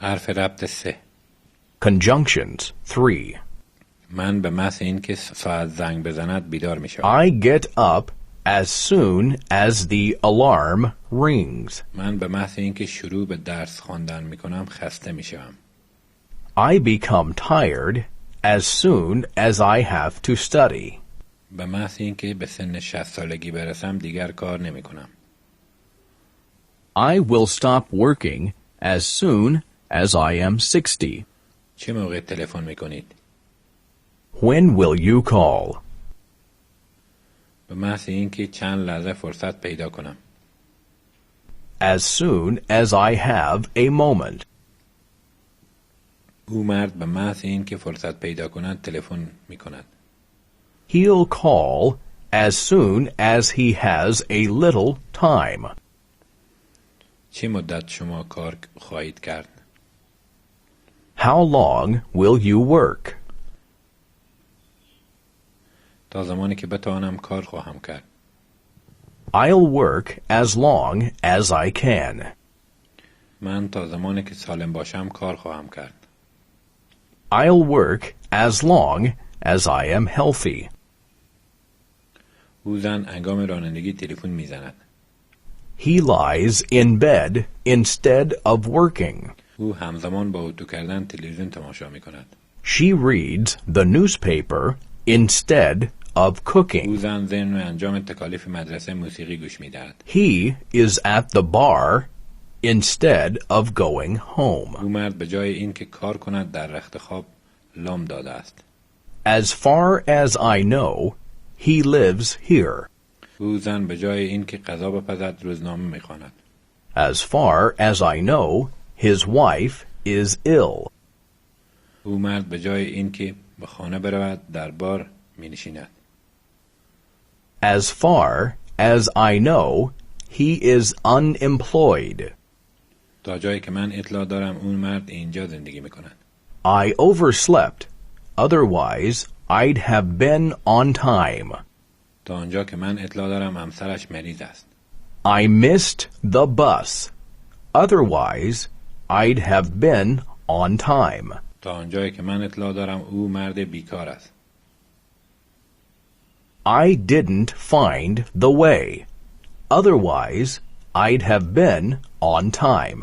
حرف ربط 3. Conjunctions 3. من به محض اینکه ساعت زنگ بزند بیدار می شوم. I get up as soon as the alarm rings. من به محض اینکه شروع به درس خواندن می کنم خسته می شوم. I become tired as soon as I have to study. به محض اینکه به سن 60 سالگی برسم دیگر کار نمی کنم. I will stop working as soon as I am 60. چه موقع تلفن می کنید؟ When will you call? به محض اینکه چند لحظه فرصت پیدا کنم. As soon as I have a moment. او مرد به محض اینکه فرصت پیدا کند تلفن می کند. He'll call as soon as he has a little time. چه مدت شما کار خواهید کرد؟ How long will you work? تا زمانی که بتوانم کار خواهم کرد. I'll work as long as I can. من تا زمانی که سالم باشم کار خواهم کرد. I'll work as long as I am healthy. او زن هنگام رانندگی تلفن میزند. He lies in bed instead of working. او همزمان با اتو کردن تلویزیون تماشا می کند. She reads the newspaper instead of cooking. او زن ضمن انجام تکالیف مدرسه موسیقی گوش می دهد. He is at the bar instead of going home. او مرد به جای اینکه کار کند در رخت خواب لام داده است. As far as I know, he lives here. او زن به جای اینکه غذا بپزد روزنامه می خواند. As far as I know, his wife is ill. او مرد به جای اینکه به خانه برود در بار می نشیند. As far as I know, he is unemployed. تا جایی که من اطلاع دارم اون مرد اینجا زندگی می کند. I overslept. Otherwise, I'd have been on time. تا آنجا که من اطلاع دارم همسرش مریض است. I missed the bus. Otherwise, I'd have been on time. تا آنجایی که من اطلاع دارم او مرد بیکار است. I didn't find the way. Otherwise, I'd have been on time.